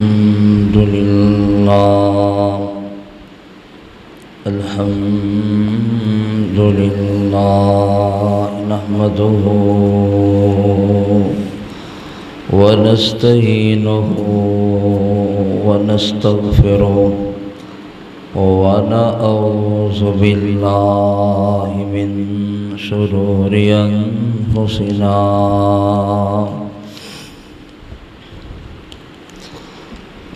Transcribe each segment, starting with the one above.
الحمد لله الحمد لله نحمده ونستعينه ونستغفره ونعوذ بالله من شرور أنفسنا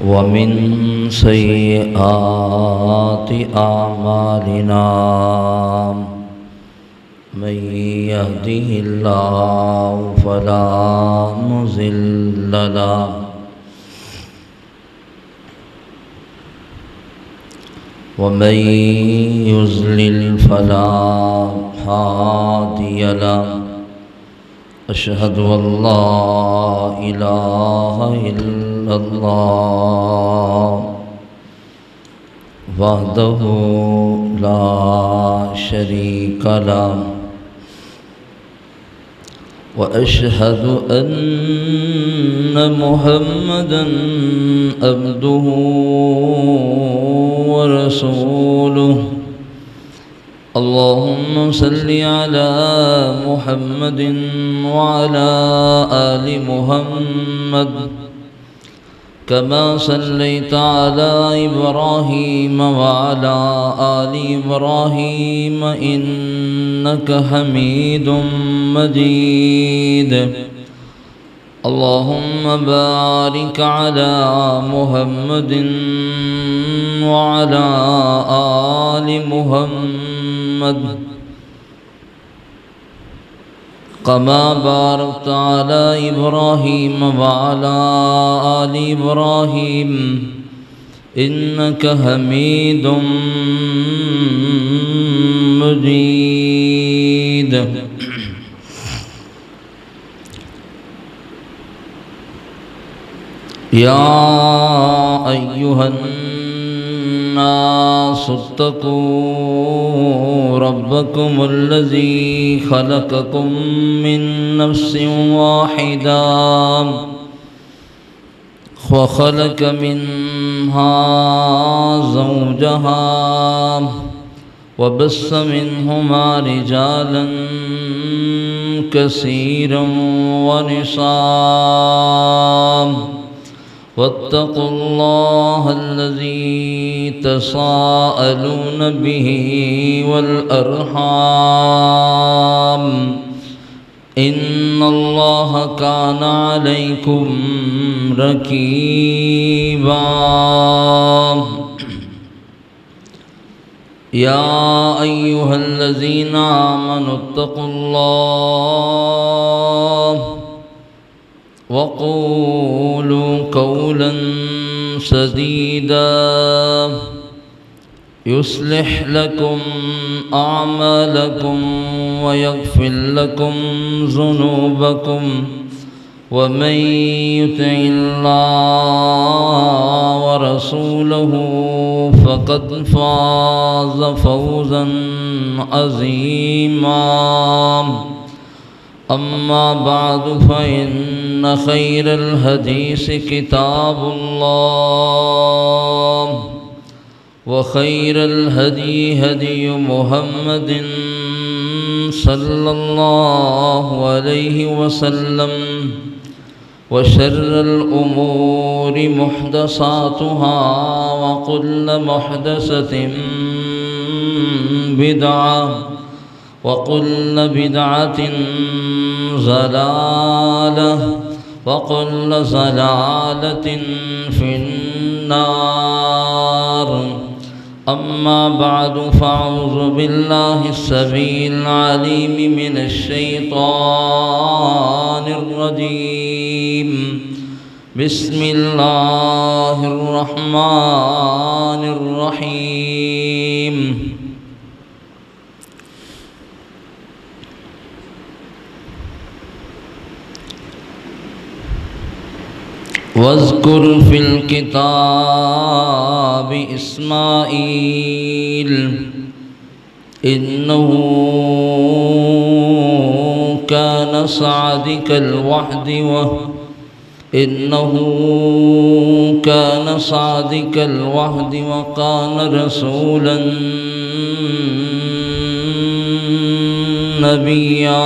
ومن سيئات أعمالنا من يهده الله فلا مضل له ومن يضلل فلا هادي له أشهد أن لا إله إلا الله وحده لا شريك له وأشهد أن محمدًا عبده ورسوله اللهم صل على محمد وعلى آل محمد كما صليت على إبراهيم وعلى آل إبراهيم إنك حميد مجيد اللهم بارك على محمد وعلى آل محمد كما باركت على إبراهيم وعلى آل إبراهيم إنك حميد مجيد يا أيها الناس اتقوا ربكم الذي خلقكم من نفس واحدة وخلق منها زوجها وبث منهما رجالا كثيرا ونساء واتقوا الله الذي تساءلون به والأرحام إن الله كان عليكم رقيبا يا أيها الذين آمنوا اتقوا الله وقولوا قولا سديدا يصلح لكم أعمالكم ويغفر لكم ذنوبكم ومن يطع الله ورسوله فقد فاز فوزا عظيما أما بعد فإن خير الحديث كتاب الله وخير الهدي هدي محمد صلى الله عليه وسلم وشر الأمور محدثاتها وكل محدثة بدعة وكل بدعة ضلالة وكل ضلالة في النار أما بعد فأعوذ بالله السميع العليم من الشيطان الرجيم بسم الله الرحمن الرحيم واذكر في الكتاب إسماعيل إنه كان صادق الوعد إنه كان صادق الوعد وكان رسولا نبيا.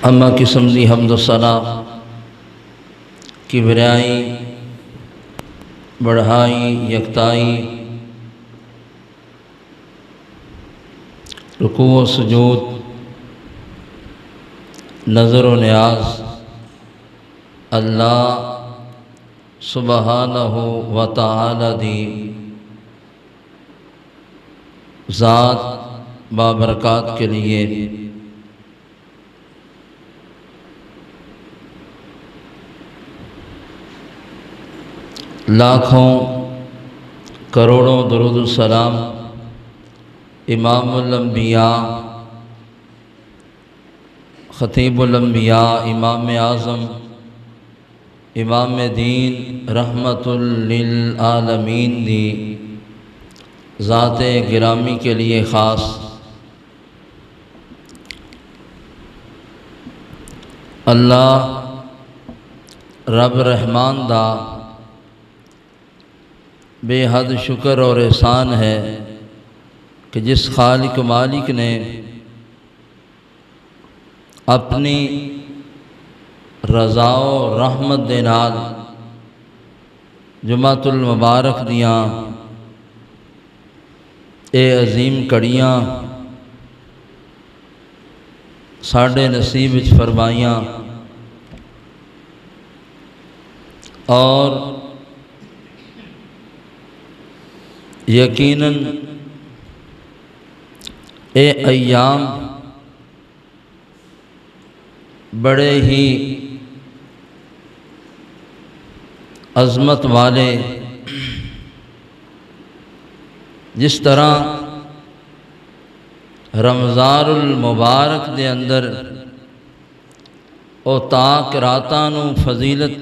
اما قسم دی حمد و ثنا کبریائی بڑھائی یکتائی رکوع و سجود نظر و نیاز اللہ سبحانہ و تعالی دی ذات بابرکات کے لیے لاکھوں کروڑوں درود السلام امام الانبیاء خطیب الانبیاء امام اعظم امام دین رحمت للعالمین دی ذات گرامی کے لیے خاص اللہ رب رحمان دا بے حد شکر اور احسان ہے کہ جس خالق و مالک نے اپنی رضا و رحمت دے نال جمعۃ المبارک دیاں اے عظیم کڑیاں ساڈے نصیب وچ فرمائیاں اور یقیناً اے ایام بڑے ہی عظمت والے جس طرح رمضان المبارک دے اندر او تاک راتاں نو فضیلت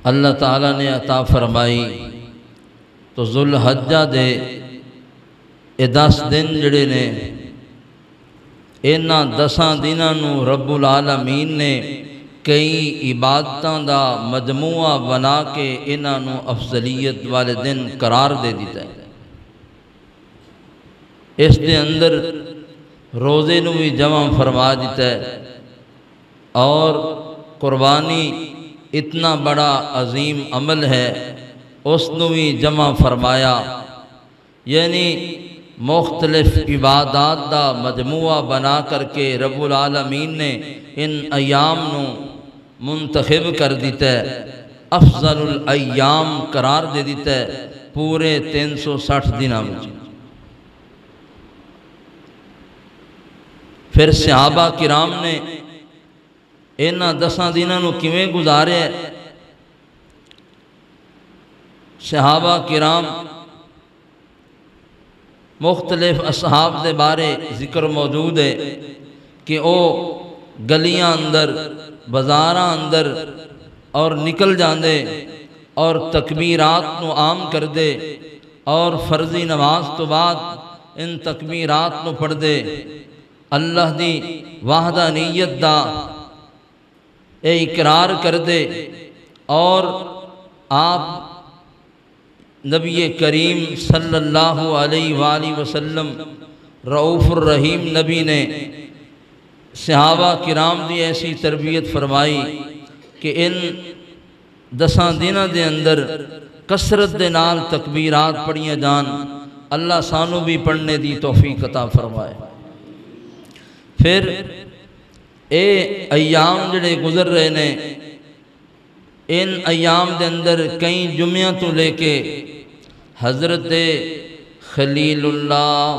اللہ تعالیٰ نے عطا فرمائی تو ذوالحجہ دے 10 دن جڑے نے انہاں 10 دناں نو رب العالمین نے کئی عبادتاں دا مجموعہ بنا کے انہاں نو افضلیت والے دن قرار دے دیتا ہے۔ اس دے اندر روزے نو بھی جمع فرما دیتا ہے اور قربانی اتنا بڑا عظیم عمل ہے اس نو بھی جمع فرمایا، یعنی مختلف عبادات دا مجموعہ بنا کر کے رب العالمین نے ان ایام نو منتخب کر دیتا ہے، افضل الایام قرار دے دیتا ہے پورے 360 دنوں میں۔ پھر صحابہ کرام نے انہاں 10 دنوں نو کیویں گزارے ہے؟ صحابہ کرام مختلف اصحاب دے بارے ذکر موجود ہے کہ او گلیاں اندر بازاراں اندر اور نکل جاندے اور تکبیرات نو عام کر دے اور فرضی نماز تو بعد ان تکبیرات نو پڑھ دے، اللہ دی وحدانیت دا اے اقرار کر دے اور آپ نبی کریم صلی اللہ علیہ وآلہ وسلم رؤوف الرحیم نبی نے صحابہ کرام دی ایسی تربیت فرمائی کہ ان 10 دنوں دے اندر کثرت دے نال تکبیرات پڑھیاں جان، اللہ سانو بھی پڑھنے دی توفیق عطا فرمائے۔ پھر اے ایام جڑے گزر رہے نے ان ایام دے اندر کئی جمعہ تو لے کے حضرت خلیل اللہ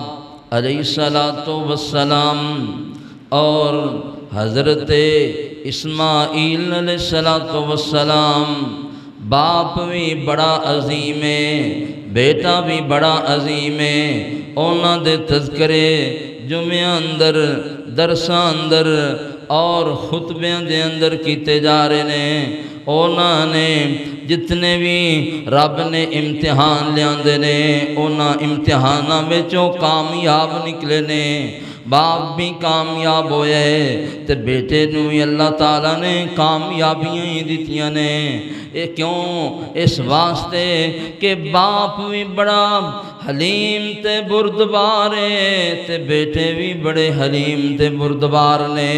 علیہ السلام اور حضرت اسماعیل علیہ السلام، باپ بھی بڑا عظیم ہے بیٹا بھی بڑا عظیم ہے، اونا دے تذکرے جمعہ اندر درساں اندر اور خطبیاں دے اندر کیتے جا رہے ہیں، انہاں نے جتنے بھی رب نے امتحان لیاندے نے انہاں امتحاناں وچوں کامیاب نکلے نے، باپ بھی کامیاب ہوئے تے بیٹے نو بھی اللہ تعالیٰ نے کامیابیاں ہی دتیاں نے۔ یہ کیوں؟ اس واسطے کہ باپ بھی بڑا حلیم تے بردبار ہے تے بیٹے بھی بڑے حلیم تے بردبار نے۔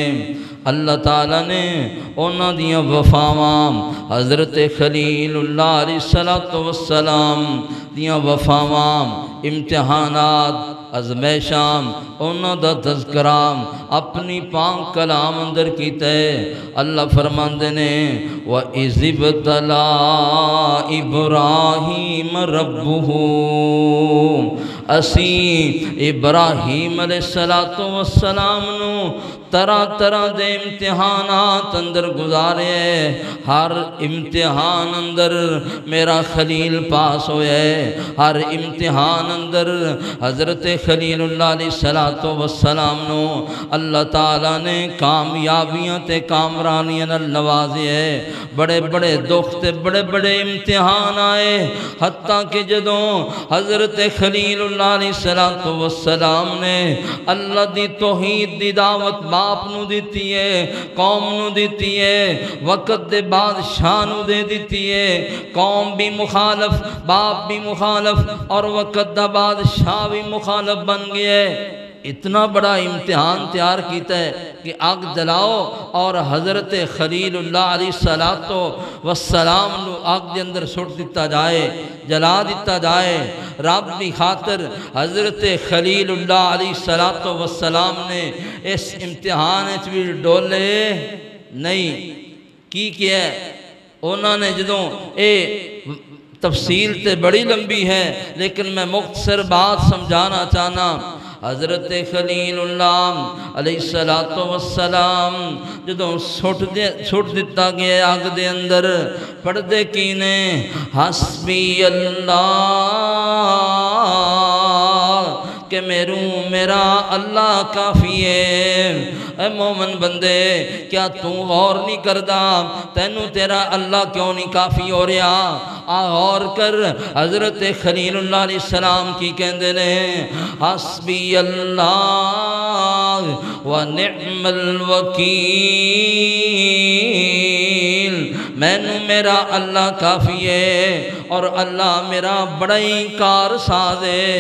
اللہ تعالیٰ نے انہاں دیاں وفاواں حضرت خلیل اللہ علیہ السلام دیاں وفاواں امتحانات ازمیشاں انہاں دا تذکرہ اپنی پاک کلام اندر کیتا ہے۔ اللہ فرماندے نے وَإِذِ ابْتَلَىٰ إِبْرَاهِيمَ رَبُّهُ، اسی ابراہیم علیہ السلام نو طرح طرح دے امتحانات اندر گزارے، ہر امتحان اندر میرا خلیل پاس ہوئے، ہر امتحان اندر حضرت خلیل اللہ علیہ السلام نو اللہ تعالیٰ نے کامیابیاں تے کامرانیاں نال نوازے ہے۔ بڑے بڑے دکھ تے بڑے بڑے امتحان آئے، حتیٰ کہ جدوں حضرت خلیل اللہ علیہ السلام نے اللہ دی توحید دی دعوت باپ نو دیتی ہے، قوم نو دیتی ہے، وقت دے بادشاہ نو دے دیتی ہے، قوم بھی مخالف، باپ بھی مخالف اور وقت دا بادشاہ بھی مخالف بن گئے۔ اتنا بڑا امتحان تیار کیتا ہے کہ آگ جلاؤ اور حضرت خلیل اللہ علیہ السلام نو آگ دے اندر سٹ دیتا جائے، جلا دیتا جائے۔ رب دی خاطر حضرت خلیل اللہ علیہ السلام نے اس امتحان بھی ڈولے نہیں کی کیا ہے۔ انہوں نے جدوں تفصیل تے بڑی لمبی ہے لیکن میں مختصر بات سمجھانا چاہنا۔ حضرت خلیل اللہ علیہ السلام جدوں چھوٹ دیتا گیا آگ دے اندر، پڑھدے کینے حسبی اللہ کہ میرا اللہ کافی ہے۔ اے مومن بندے کیا تو غور نہیں کردہ تینوں تیرا اللہ کیوں نہیں کافی ہو رہا؟ غور کر حضرت خلیل اللہ علیہ السلام کی کہندے نے حسبی اللہ ونعم الوکیل، مینوں میرا اللہ کافی ہے اور اللہ میرا بڑا ہی کار ساز ہے۔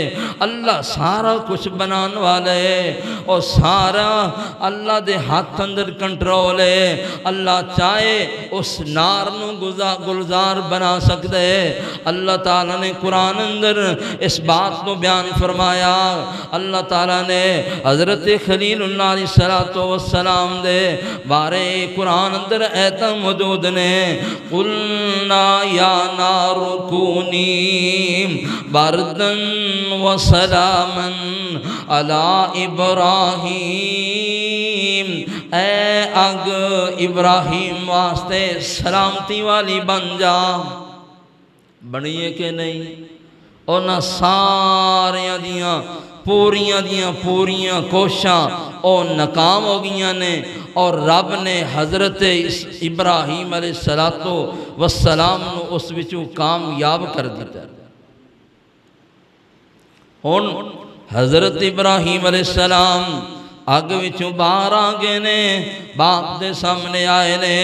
اللہ سارا کچھ بنان والا ہے اور سارا اللہ دے ہاتھ اندر کنٹرول ہے۔ اللہ چاہے اس نار نو گلزار بنا سکتا ہے۔ اللہ تعالیٰ نے قرآن اندر اس بات کو بیان فرمایا۔ اللہ تعالیٰ نے حضرت خلیل اللہ علیہ السلام دے بارے قرآن اندر ایتا موجود نے قُلْنَا يَا نَارُ كُونِي بَرْدًا وَسَلَامًا عَلَىٰ إِبْرَاهِيم، اے اگ ابراہیم واسطے سلامتی والی بن جا۔ بنیے کہ نہیں؟ انہاں ساریاں دیاں پوریاں کوشاں او ناکام ہو گئیاں نے اور رب نے حضرت ابراہیم علیہ السلام نو اس وچوں کامیاب کر دیتا۔ ہن حضرت ابراہیم علیہ السلام اگ وچوں باہر آ گئے نے، باپ دے سامنے آئے نے،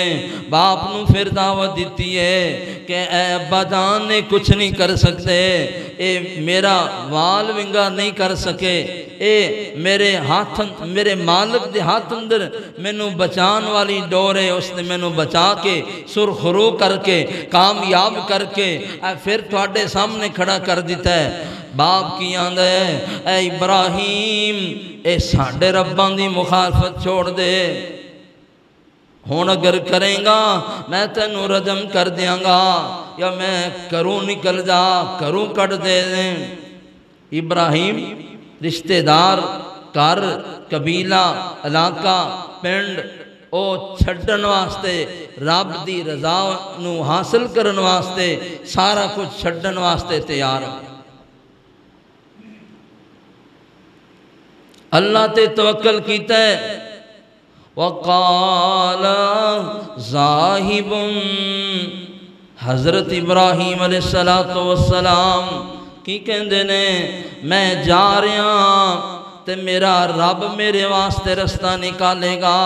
باپ نو پھر دعوت دیتی ہے کہ اے ابا جان نے کچھ نہیں کر سکتے، اے میرا وال ونگا نہیں کر سکے، اے میرے مالک دے ہاتھ اندر مینوں بچان والی ڈور ہے، اس نے مینوں بچا کے سرخرو کر کے کامیاب کر کے پھر تواڈے سامنے کھڑا کر دیتا ہے۔ باپ کی آندہ ہے اے ابراہیم اے ساڈے ربان دی مخالفت چھوڑ دے، ہون اگر کریں گا میں تینوں رجم کر دیاں گا یا میں کروں نکل جا کروں کٹ دے دیں۔ ابراہیم رشتہ دار کر قبیلہ علاقہ پنڈ او چھڑن واسطے رب دی رضا نو حاصل کرن واسطے سارا کچھ چھڑن واسطے تیار ہو۔ اللہ تے توکل کیتا ہے وقال ذاہب، حضرت ابراہیم علیہ السلام کی کہندے نے میں جا رہا تے میرا رب میرے واسطے رستہ نکالے گا،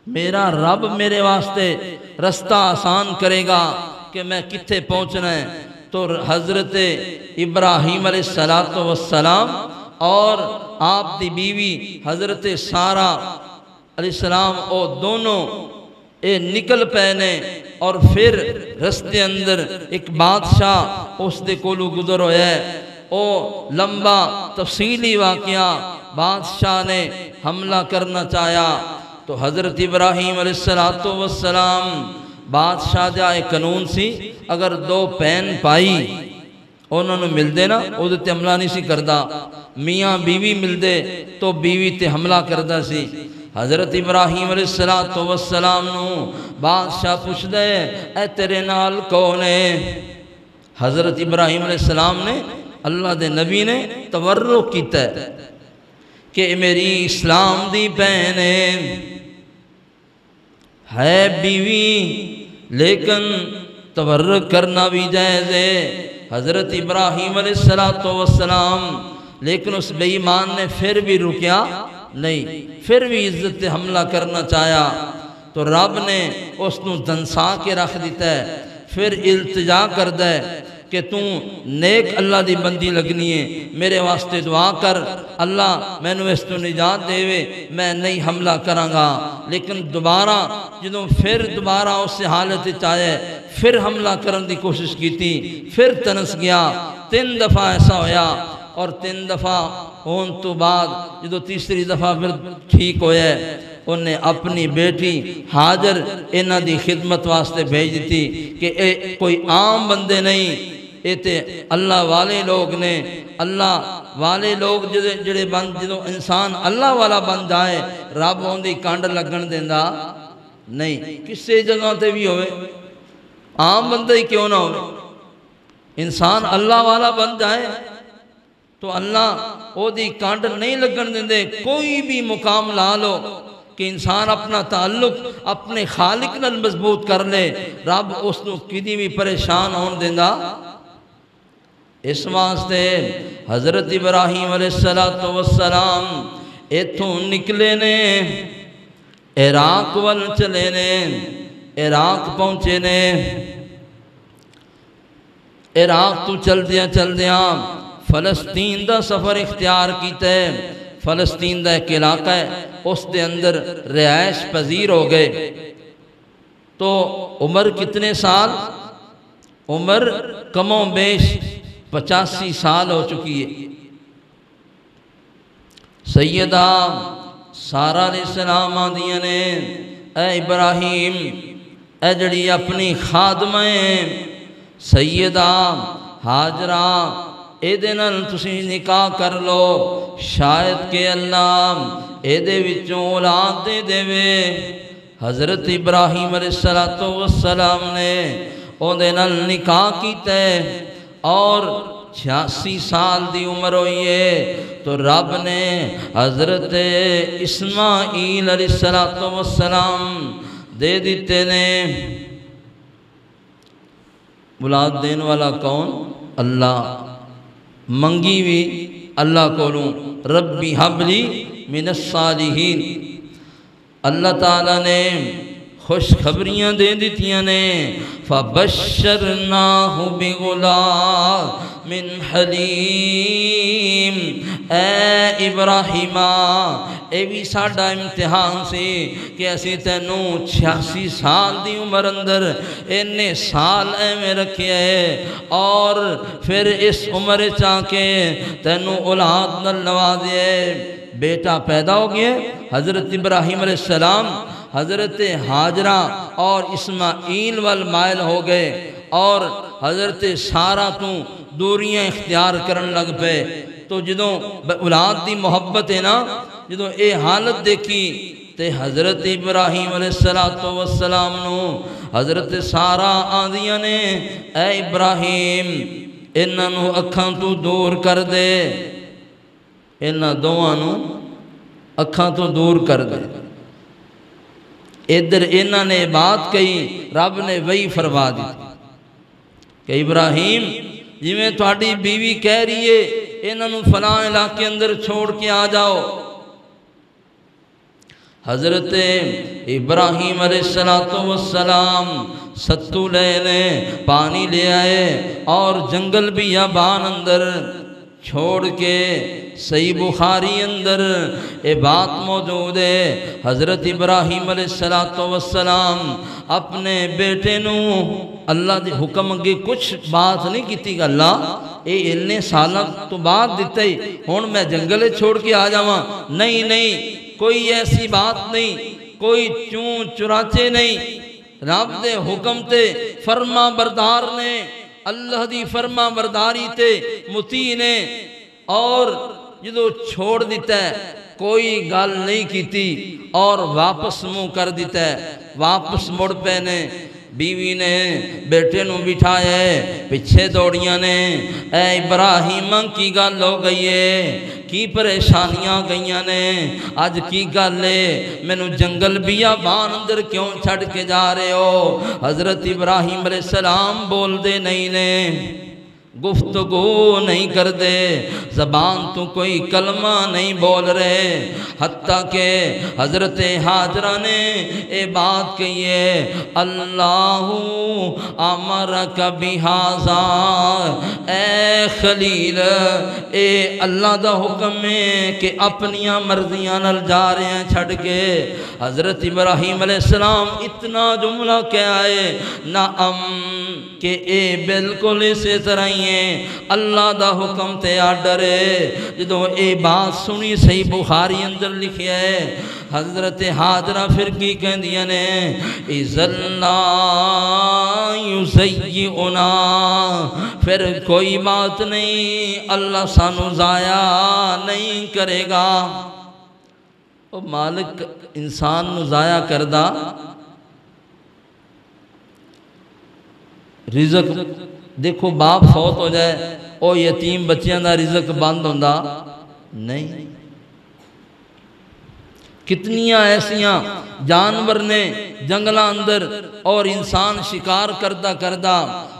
میرا رب میرے واسطے رستہ آسان کرے گا کہ میں کتھے پہنچنا ہے۔ تو حضرت ابراہیم علیہ السلام اور آپ دی بیوی حضرت سارہ علیہ السلام او دونوں اے نکل پینے، اور پھر رستے اندر ایک بادشاہ اس دے کولو گزر ہویا ہے۔ او لمبا تفصیلی واقعہ، بادشاہ نے حملہ کرنا چاہیا تو حضرت ابراہیم علیہ السلام بادشاہ دیا ایک قانون سی، اگر دو پین پائی انہوں نے مل دے نا او دے تے حملہ نہیں سی کردہ، میاں بیوی مل دے تو بیوی تے حملہ کردہ سی۔ حضرت ابراہیم علیہ السلام نو بادشاہ پوچھ دے اے تیرے نال کونے؟ حضرت ابراہیم علیہ السلام نے، اللہ دے نبی نے تورک کیتا ہے کہ میری اسلام دی بہن ہے بیوی، لیکن تورک کرنا بھی جائز ہے۔ حضرت ابراہیم علیہ السلام لیکن اس بے ایمان نے پھر بھی رکیا نہیں، پھر بھی عزت حملہ کرنا چاہیا تو رب نے اس نو دنسا کے رکھ دیتا ہے۔ پھر التجا کردہ ہے کہ تو نیک اللہ دی بندی لگنی ہے، میرے واسطے دعا کر، اللہ میں نو اس تو نجات دے وے، میں نہیں حملہ کرانگا۔ لیکن دوبارہ جدوں پھر دوبارہ اس سے حالت چاہے پھر حملہ کرن دی کوشش کی تھی، پھر تنس گیا، 3 دفعہ ایسا ہویا، اور 3 دفعہ ہون تو بعد جدوں تیسری دفعہ پھر ٹھیک ہویا ہے، انہیں اپنی بیٹی حاجر انہاں دی خدمت واسطے بھیج دیتی کہ اے کوئی عام بندے نہیں، اے تے اللہ والے لوگ نے۔ اللہ والے لوگ جڑے بند، جدوں انسان اللہ والا بن جائے رب ہون دی کانڈ لگن دیندہ نہیں، کسے جگہ تے بھی ہوئے، عام بندہ ہی کیوں نہ ہوئے، انسان اللہ والا بن جائے تو اللہ او دی کانڈ نہیں لگن دیندے۔ کوئی بھی مقام لا لو کہ انسان اپنا تعلق اپنے خالق نال مضبوط کر لے، رب اس نو کدی بھی پریشان ہون دیندہ۔ اس واسطے حضرت ابراہیم علیہ السلام ایتھوں نکلے نے، عراق وال چلے نے، عراق پہنچے نے۔ عراق تو چل دیاں فلسطین دا سفر اختیار کیتا ہے۔ فلسطین دا ایک علاقہ ہے، اس دے اندر رہائش پذیر ہو گئے۔ تو عمر کتنے سال؟ عمر کم و بیش 85 سال ہو چکی ہے۔ سیدہ سارہ علیہ السلام آدھیاں نے اے ابراہیم، اے جڑی اپنی خادمہ سیدہ حاجرہ اے دے نال تسی نکاح کر لو، شاید کہ اللہ اے دے وچوں اولاد دے دے وے۔ حضرت ابراہیم علیہ السلام نے او دے نال نکاح کیتا ہے اور 86 سال دی عمر ہوئی ہے تو رب نے حضرت اسماعیل علیہ السلام دے دیتے نے۔ اولاد دین والا کون؟ اللہ۔ منگی بھی اللہ کو لوں، ربی حبلی من الصالحین۔ اللہ تعالیٰ نے خوشخبریاں دے دیتیاں نے، فَبَشَّرْنَاهُ بِغُلَامٍ حَلِيمٍ۔ اے ابراہیمہ، اے بھی ساڑھا امتحان سی کہ اسی تینوں 86 سال دی عمر اندر انہیں سال میں رکھے ہے، اور پھر اس عمر چاہ کے تینوں اولاد نل نوازے۔ بیٹا پیدا ہو گئے، حضرت ابراہیم علیہ السلام حضرت حاجرہ اور اسماعیل وال مائل ہو گئے، اور حضرت سارہ تو دوریاں اختیار کرن لگ پے۔ تو جدوں اولاد دی محبت ہے نا، جدوں اے حالت دیکھی تے حضرت ابراہیم علیہ السلام نو حضرت سارہ آندیاں نے اے ابراہیم انہاں نو اکھاں تو دور کر دے، انہاں دوہاں نو اکھاں تو دور کر دے۔ ادھر انہاں نے بات کہی، رب نے وہی فرما دی کہ ابراہیم جی میں تہاڈی بیوی کہہ رہی ہے انہاں نوں فلاں علاقے اندر چھوڑ کے آ جاؤ۔ حضرت ابراہیم علیہ السلام ستو لے لیں، پانی لے آئے اور جنگل بیابان اندر چھوڑ کے، صحیح بخاری اندر یہ بات موجود ہے، حضرت ابراہیم علیہ السلام اپنے بیٹے نو اللہ دے حکم اگے کچھ بات نہیں کیتی کہ اللہ اے اتنے سالاں تو بعد دیتا ہی ہن میں جنگل چھوڑ کے آ جاواں، نہیں کوئی ایسی بات نہیں، کوئی چون چراچے نہیں، رب دے حکم تے فرما بردار نے، اللہ دی فرما برداری تے مطیع نے، اور جدو چھوڑ دیتا ہے کوئی گل نہیں کیتی اور واپس منہ کر دیتا ہے، واپس مڑ پے نے، بیوی نے بیٹے نو بٹھایا پیچھے دوڑیاں نے، اے ابراہیم کی گل ہو گئی ہے، کی پریشانیاں گئیاں نے، آج کی گل ہے، میں نو جنگل بیابان اندر کیوں چھڑ کے جا رہے ہو؟ حضرت ابراہیم علیہ السلام بول دے نہیں نے، گفتگو نہیں کر دے، زبان تو کوئی کلمہ نہیں بول رہے، حتیٰ کہ حضرت حاجرہ نے اے بات کہی ہے، اللہ امرک بہذا، اے خلیل، اے اللہ دا حکم ہے کہ اپنیاں مرضیاں نال جا رہے ہیں چھڑ کے۔ حضرت ابراہیم علیہ السلام اتنا جملہ کیا ہے، نعم، کہ اے بالکل اسی طرح ہی ہے، اللہ دا حکم تے آڈر ہے۔ جدو اے بات سنی صحیح بخاری اندر لکھیا ہے، حضرت حاجرہ پھر کی کہن دیا نے، اِذَا لَا يُزَيِّئُنَا، پھر کوئی بات نہیں، اللہ سانو ضائع نہیں کرے گا۔ او مالک انسان نو ضائع کردہ، رزق دیکھو باپ فوت ہو جائے او یتیم بچیاں دا رزق بند ہوندہ نہیں۔ کتنیاں ایسیاں جانور نے جنگلہ اندر اور انسان شکار کردہ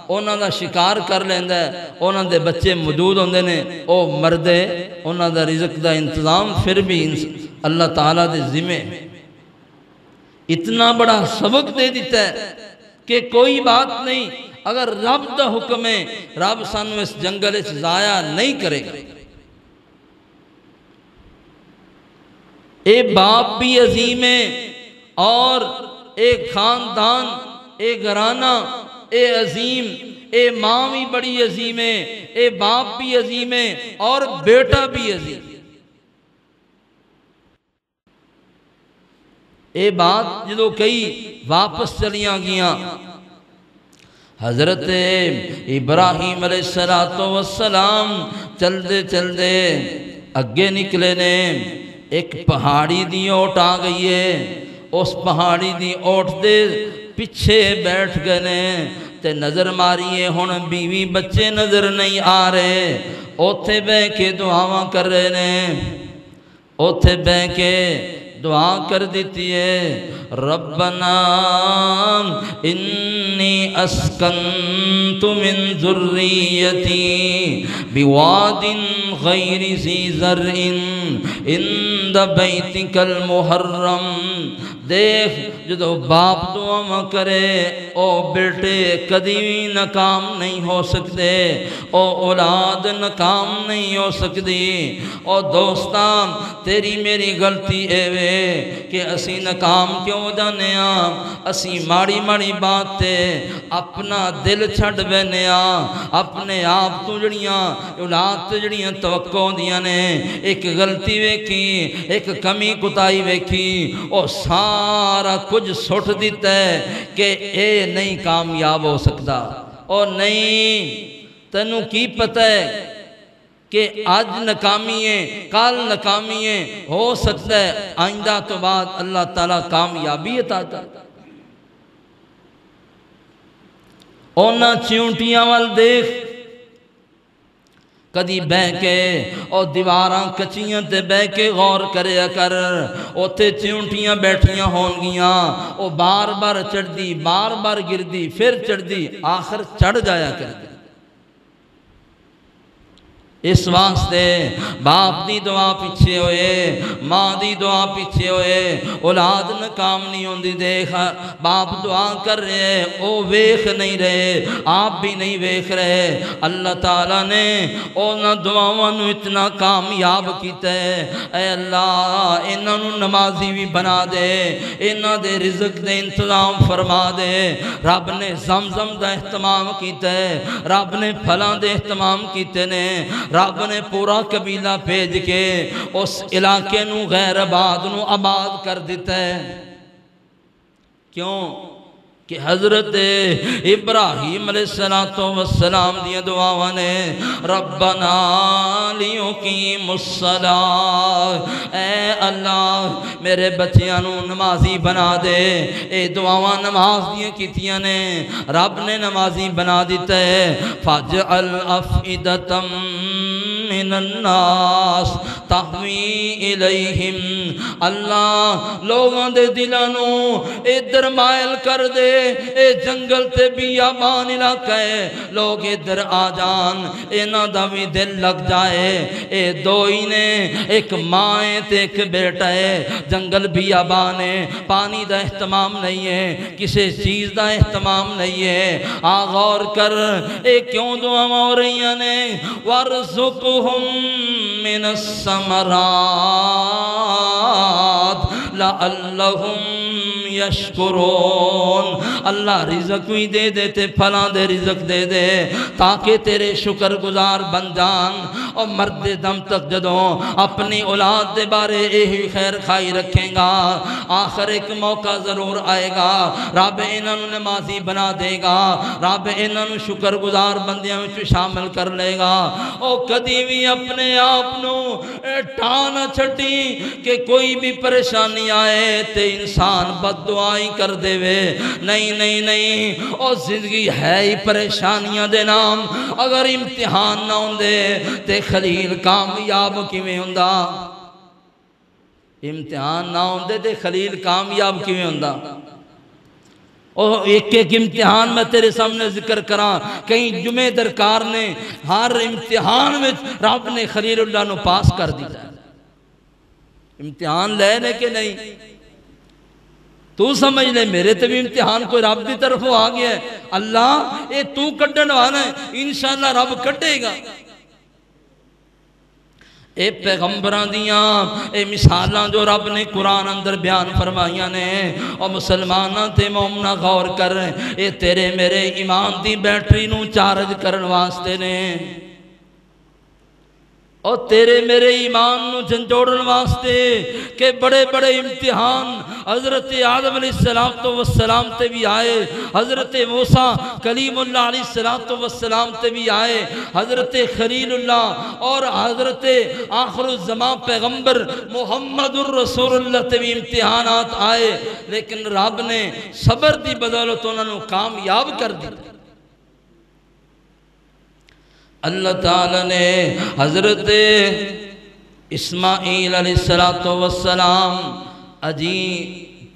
اونا دا شکار کر لیندہ ہے، اونا دے بچے موجود ہوندے نے، او مردے اونا دا رزق دا انتظام پھر بھی اللہ تعالیٰ دے ذمہ۔ اتنا بڑا سبق دے دیتا ہے کہ کوئی بات نہیں، اگر رب دا حکم ہے، رب سانو اس جنگل سے ضائع نہیں کرے گا۔ اے باپ بھی عظیم ہے، اور اے خاندان، اے گھرانہ، اے عظیم، اے ماں بھی بڑی عظیم ہے، اے باپ بھی عظیم ہے، اور بیٹا بھی عظیم۔ اے بات جدو کئی واپس چلیاں گیاں، حضرت ابراہیم علیہ السلام چل دے اگے نکلے نے، ایک پہاڑی دی اوٹ آ گئی ہے، اس پہاڑی دی اوٹ دے پیچھے بیٹھ گئے نے، تے نظر ماریے ہن بیوی بچے نظر نہیں آ رہے، اوتھے بے کے دعاواں کر رہے نے، اوتھے بے کے دعا کر دیتی ہے، ربنا انی اسکنت من ذریتی بواد غیر ذی زرع عند بیتک المحرم۔ دیکھ جدو باپ دعا کرے او بیٹے کدی بھی ناکام نہیں ہو سکتے، او اولاد ناکام نہیں ہو سکتی۔ او دوستان تیری میری غلطی اے وے کہ اسی ناکام کیوں جانے ہاں، اسی ماڑی ماڑی بات تے اپنا دل چھڑ بینے ہاں، اپنے آپ تو جڑیاں اولاد تو جڑیاں توقع ہوندیاں نے، ایک غلطی ویکھی، ایک کمی کتائی ویکھی، او سارا کچھ سٹ دیتا ہے کہ اے نہیں کامیاب ہو سکتا۔ او نہیں، تینوں کی پتہ ہے کہ آج ناکامی ہے، کال ناکامی ہے، ہو سکتا ہے آئندہ تو بعد اللہ تعالیٰ کامیابی عطا کرتا۔ اونا چیونٹیاں وال دیکھ، کدی بہ کے او دیواراں کچیاں تے بہ کے غور کریا کر، اوتھے چیونٹیاں بیٹھیاں ہون گیاں، او بار بار چڑھ دی، بار بار گر دی، پھر چڑھ دی، آخر چڑھ جایا کر دی۔ اس واسطے باپ دی دعا پیچھے ہوئے، ماں دی دعا پیچھے ہوئے، اولاد ناکام نہیں ہوندی۔ دیکھ باپ دعا کر رہے، او ویکھ نہیں رہے، آپ بھی نہیں ویکھ رہے، اللہ تعالیٰ نے اونا دعاواں نو اتنا کامیاب کیتا ہے۔ اے اللہ انہاں نو نمازی بھی بنا دے، انہاں دے رزق دے انتظام فرما دے۔ رب نے زمزم دا اہتمام کیتا ہے، رب نے پھلاں دے اہتمام کیتے نے، رب نے پورا قبیلہ بھیج کے اس علاقے نو غیر آباد نو آباد کر دیتا ہے۔ کیوں کہ حضرت ابراہیم علیہ السلام دیا دعاواں نے ربنا لیقیموا الصلاۃ، اے اللہ میرے بچیاں نو نمازی بنا دے۔ اے دعاواں نماز دیا کیتیاں نے، رب نے نمازی بنا دیتا ہے۔ فاجعل افئدۃ من الناس تہوی الیہم، اللہ لوگاں دے دلانو ادھر مائل کر دے، اے جنگل تے بیابان علاقہ ہے، لوگ ادھر آ جان، اینا دا بھی دل لگ جائے۔ اے دو ہی نے، ایک ماں ہے تے ایک بیٹا ہے، جنگل بیابان ہے، پانی دا اہتمام نہیں ہے، کسی چیز دا اہتمام نہیں ہے۔ غور کر اے کیوں دعا ہو رہی نے، وَارْزُقْهُم مِّنَ الثَّمَرَاتِ لَعَلَّهُمْ یشکرون، اللہ رزق بھی دے دے تے پھلاں دے رزق دے دے تاکہ تیرے شکر گزار بن جان۔ اور مرد دم تک جدوں اپنی اولاد دے بارے یہی خیر خائی رکھیں گا، آخر ایک موقع ضرور آئے گا، رب انہاں نوں نمازی بنا دے گا، رب انہاں نوں شکر گزار بندیاں وچ شامل کر لے گا۔ او کدی بھی اپنے آپ نوں ٹھان چھٹی کہ کوئی بھی پریشانی آئے تے انسان بد دعائی کر دے وے، نہیں نہیں نہیں، او زندگی ہے ہی پریشانیاں دے نام۔ اگر امتحان نہ ہوندے تے خلیل کامیاب کیویں ہوندا؟ امتحان نہ ہوندے تے خلیل کامیاب کیویں ہوندا؟ اور ایک ایک امتحان میں تیرے سامنے ذکر کراں، کہیں جمعہ درکار نے ہر امتحان میں رب نے خلیل اللہ نو پاس کر دیتا ہے۔ امتحان لینے کے نہیں، تو سمجھ لے میرے تے بھی امتحان کوئی رب دی طرف آ گیا ہے، اللہ اے تو کڈن والا ہے، انشاءاللہ رب کڈے گا۔ اے پیغمبران دیاں اے مثالاں جو رب نے قرآن اندر بیان فرمائیاں نے، اور مسلماناں تے مومنہ غور کر، اے تیرے میرے ایمان دی بیٹری نو چارج کرن واسطے نے، اور تیرے میرے ایمان نو جھنجوڑن واسطے کہ بڑے بڑے امتحان حضرت آدم علیہ السلام تے بھی آئے، حضرت موسیٰ کلیم اللہ علیہ السلام تے بھی آئے، حضرت خلیل اللہ اور حضرت آخر الزمان پیغمبر محمد الرسول اللہ تے بھی امتحانات آئے، لیکن رب نے صبر دی بدولت انہوں کامیاب کر دی۔ اللہ تعالیٰ نے حضرت اسماعیل علیہ السلام اجی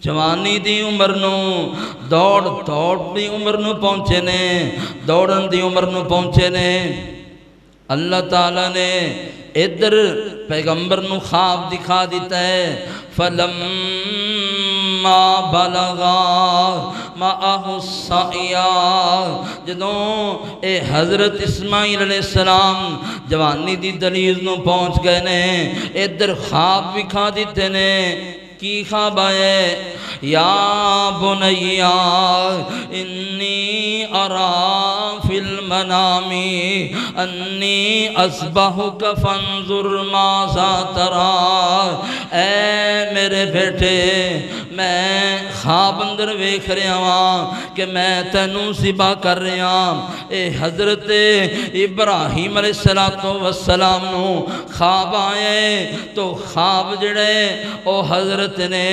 جوانی دی عمر نو دوڑ دی عمر نو پہنچے نے، دوڑن دی عمر نو پہنچے نے۔ اللہ تعالیٰ نے ادھر پیغمبر نو خواب دکھا دیتا ہے، فَلَمَّا بَلَغَا مَعَهُ السَّعْيَا، جدوں اے حضرت اسماعیل علیہ السلام جوانی دی دلیل نو پہنچ گئے نے، ادھر خواب دکھا دیتے نے۔ کی خواب آئے؟ یا بنیا انی ارا فی المنام انی اصبحک فانظر ماذا ترى، اے میرے بیٹے میں خواب اندر ویکھ رہا ہاں کہ میں تینوں ذبح کر رہا ہاں۔ اے حضرت ابراہیم علیہ السلام نو خواب آئے تو خواب جڑے او حضرت نے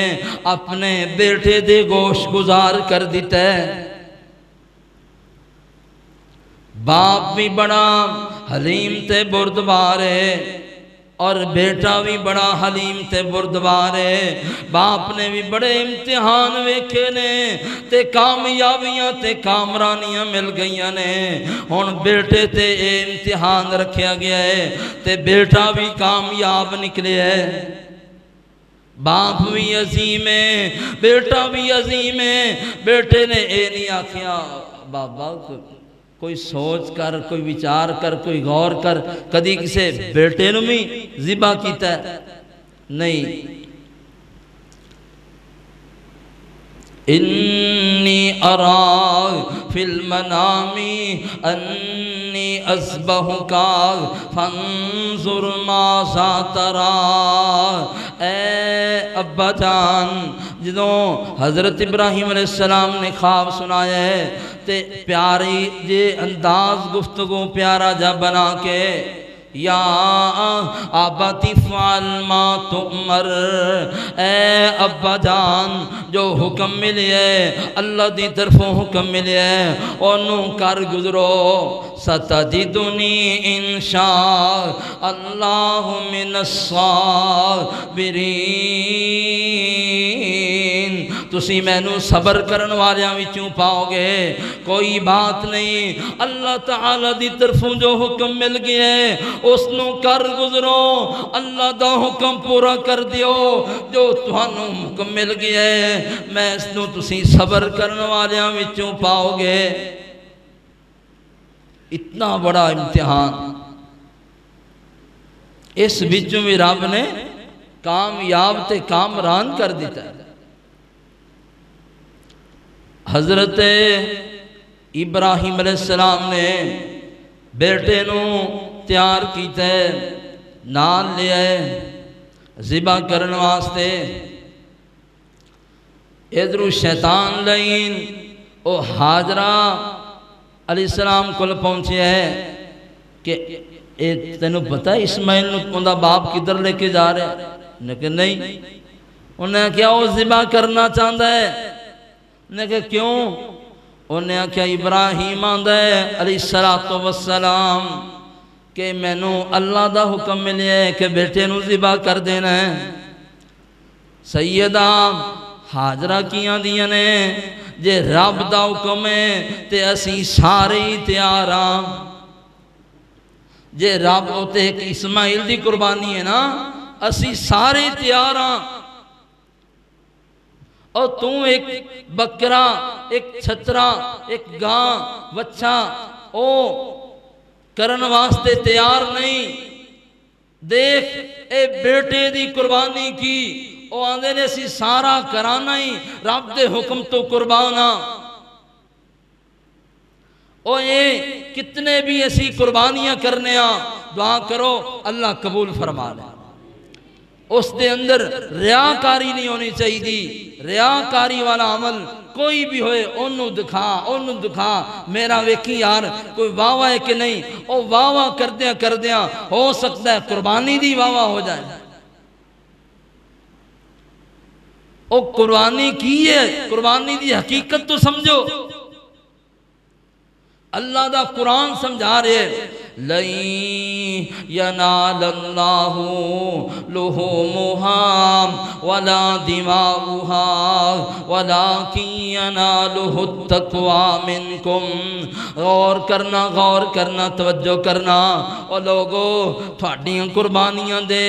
اپنے بیٹے دے گوشت گزار کر دیتا ہے۔ باپ بھی بڑا حلیم تے بردبار ہے اور بیٹا بھی بڑا حلیم تے بردبار ہے۔ باپ نے بھی بڑے امتحان ویکھے نے تے کامیابیاں تے کامرانیاں مل گئیاں نے، ہن بیٹے تے اے امتحان رکھیا گیا ہے تے بیٹا بھی کامیاب نکلے ہے۔ باپ بھی عظیم ہے، بیٹا بھی عظیم ہے۔ بیٹے نے اے نہیں آکھیا بابا کوئی سوچ کر، کوئی وچار کر، کوئی غور کر، کدی کسے بیٹے نو بھی ذبح کیتا ہے؟ نہیں۔ انی اراک فی المنام انی اذبحک فانظر ماذا تری۔ اے ابا جان، جدوں حضرت ابراہیم علیہ السلام نے خواب سنایا ہے تے پیاری جے انداز گفتگو پیارا جا بنا کے، یا آباتی فعل ما تؤمر، اے ابا جان جو حکم ملے ہے اللہ دی طرفوں حکم ملے ہے انہوں کر گزرو، ستجدنی انشاء اللہ من الصابرین، تسی میں نو صبر کرن والیاں وچوں پاؤ گے۔ کوئی بات نہیں، اللہ تعالی دی طرفوں جو حکم مل گیا ہے اس نو کر گزرو، اللہ دا حکم پورا کر دیو، جو تہانوں حکم مل گیا ہے میں اس نو تسی صبر کرن والیاں وچوں پاؤ گے۔ اتنا بڑا امتحان، اس وچوں بھی رب نے کامیاب تے کامران کر دیتا ہے۔ حضرت ابراہیم علیہ السلام نے بیٹے نو تیار کیتا ہے، نال لے آئے ذبح کرن واسطے۔ ادھر شیطان لئین او حاجرہ علیہ السلام کل پہنچے ہے کہ تینوں پتہ ہے اسماعیل نو اندہ باپ کدھر لے کے جا رہے ہیں؟ لیکن نہیں، انہوں نے کیا وہ ذبح کرنا چاہتا ہے؟ انہوں نے کہا کیوں؟ انہوں نے کہا ابراہیم آندہ ہے علیہ السلام کہ میں نو اللہ دا حکم ملے ہے کہ بیٹے نو ذبح کر دینا ہے۔ سیدہ حاجرہ کیاں دیا نے جے رب دا حکم ہے تے اسی سارے ہی تیار ہاں، جے رب ہوتے ایک اسماعیل دی قربانی ہے نا اسی سارے تیار ہاں، اور تو ایک بکرا، ایک چھترا، ایک گاں، بچہ او کرن واسطے تیار نہیں۔ دیکھ اے بیٹے دی قربانی کی، او آندے نے سی سارا کرانا ہی رب دے حکم تو قربانا، او یہ کتنے بھی ایسی قربانیاں کرنے ہاں دعا کرو اللہ قبول فرما لے۔ اس دے اندر ریاکاری نہیں ہونی چاہیے دی، ریاکاری والا عمل کوئی بھی ہوئے انہوں دکھا میرا ویکھی یار کوئی واہ ہے کہ نہیں، او واہ کردیاں ہو سکتا ہے قربانی دی واہ ہو جائے۔ او قربانی کی ہے، قربانی دی حقیقت تو سمجھو، اللہ دا قرآن سمجھا رہے لَن يَنَالَ اللَّهُ لُحُومُهَا وَلَا دِمَاؤُهَا وَلَكِنْ يَنَالُهُ التَّقْوَى مِنْكُمْ۔ غور کرنا توجہ کرنا، اور لوگو تھوڑیاں قربانیاں دے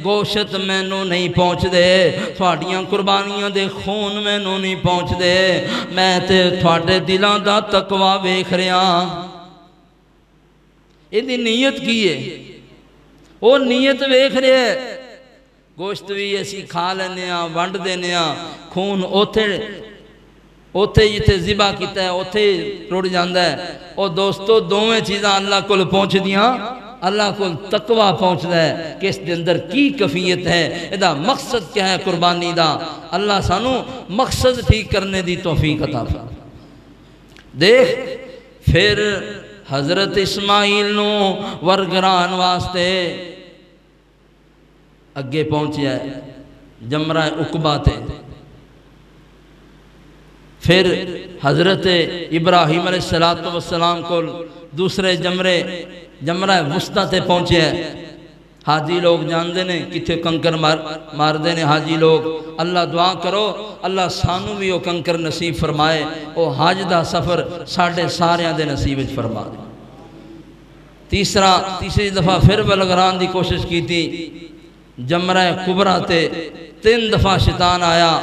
گوشت میں نو نہیں پہنچ دے، تھوڑیاں قربانیاں دے خون میں نو نہیں پہنچ دے، میں تے تھوڑے دلان دا تقوی ویکھ رہا۔ یہ نیت کی ہے، وہ نیت ویکھ رہے ہے۔ گوشت بھی ایسی کھا لینے ہاں، ونڈ دینے ہاں، خون اوتھے جتے ذبح کیتا ہے اوتھے ٹوٹ جاندہ ہے۔ اور دوستو دوویں چیزاں اللہ کو پہنچ دیاں، اللہ کو تقوی پہنچ دا ہے کہ اس دے اندر کی کفیت ہے، ادھا مقصد کیا ہے قربانی دا۔ اللہ سانو مقصد ٹھیک کرنے دی توفیق عطا فرمائے۔ دیکھ پھر حضرت اسماعیل نو ورگران واسطے اگے پہنچیا ہے جمرہ عقبہ تے۔ پھر حضرت ابراہیم علیہ السلام کو دوسرے جمرہ وسطیٰ تے پہنچے ہیں۔ حاجی لوگ جاندے نے کتھے کنکر مار دے نے حاجی لوگ۔ اللہ دعا کرو اللہ سانو بھی وہ کنکر نصیب فرمائے، وہ حج دا سفر ساڑھے ساریاں دے نصیب فرما دے۔ تیسری دفعہ پھر بلغران دی کوشش کی تھی، جمرہ کبرا تے 3 دفعہ شیطان آیا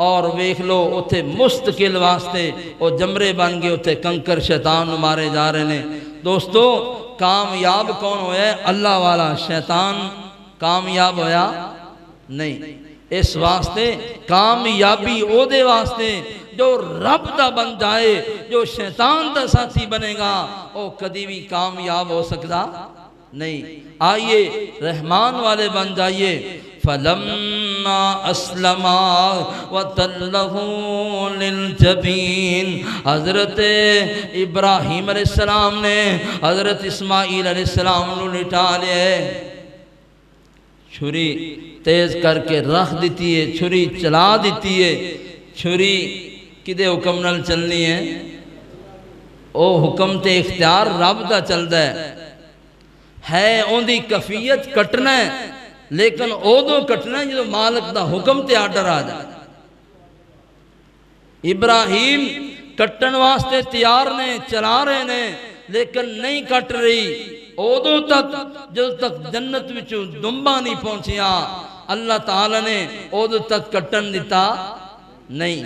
اور ویکھ لو اتھے مستقل واسطے وہ جمرے بن گئے، اتھے کنکر شیطان مارے جا رہے نے۔ دوستو کامیاب کون ہویا ہے؟ اللہ والا، شیطان کامیاب ہویا نہیں۔ اس واسطے کامیابی او دے واسطے جو رب دا بن جائے، جو شیطان دا ساتھی بنے گا وہ کدی بھی کامیاب ہو سکتا نہیں۔ آئیے رحمان والے بن جائیے۔ فَلَمَّا أَسْلَمَا وَتَلَّهُ لِلْجَبِينِ، حضرت ابراہیم علیہ السلام نے حضرت اسماعیل علیہ السلام نے لٹا لیا، چھری تیز کر کے رکھ دیتی ہے، چھری چلا دیتی ہے۔ چھری کدے حکم نال چلنی ہے؟ او حکم تے اختیار رب دا چلدا ہے اون دی کفیت کٹنا ہے، لیکن اودوں کٹنا ہے جو مالک دا حکم تے آرڈر آ جائے۔ ابراہیم کٹن واسطے تیار نے، چلا رہے نے، لیکن نہیں کٹ رہی۔ اودوں تک جب تک جنت وچوں دمبا نہیں پہنچیا اللہ تعالیٰ نے اودوں تک کٹن دیتا نہیں۔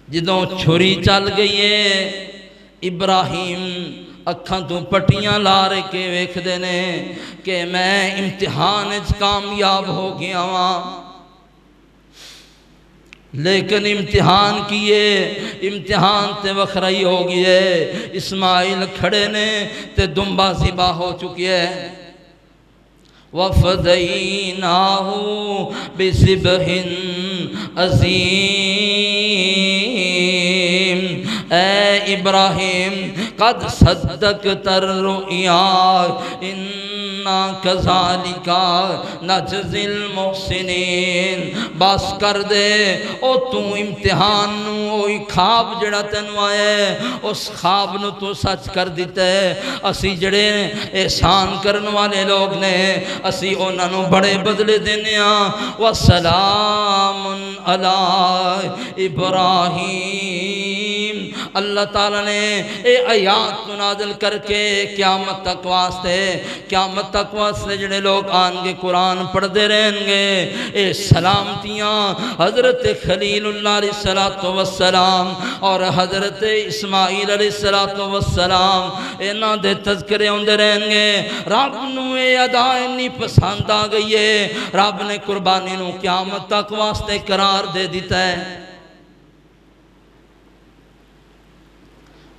جدوں چھری چل گئی ہے، ابراہیم اکھاں تو پٹیاں لارے کے ویکھ دینے کہ میں امتحان کامیاب ہو گیا ہاں، لیکن امتحان کیے، امتحان تے وکھرائی ہو گئی ہے۔ اسماعیل کھڑے نے تے دمبا ذبح ہو چکی ہے۔ وَفَدَيْنَاهُ بِذِبْحٍ عَظِيمٍ، اے ابراہیم قد صدقت الرؤیا انا کذالک نجزی المحسنین۔ بس کر دے، او تو امتحان نو اوہی خواب جڑا تینو آئے اس خواب نو تو سچ کر دیتے۔ اسی جڑے احسان کرن والے لوگ نے، اسی انہاں نو بڑے بدلے دینے ہاں۔ وَسَلَامٌ عَلَىٰ ابراہیم، اللہ تعالیٰ نے اے آیات نازل کر کے قیامت تک واسطے جڑے لوگ آنگے قرآن پڑھ دے رہیں گے، اے سلامتیاں حضرت خلیل اللہ علیہ السلام اور حضرت اسماعیل علیہ السلام انہاں دے تذکرے ہوندے رہیں گے۔ رب نو اے ادا اتنی پسند آ گئی ہے، رب نے قربانی نو قیامت تک واسطے قرار دے دیتا ہے۔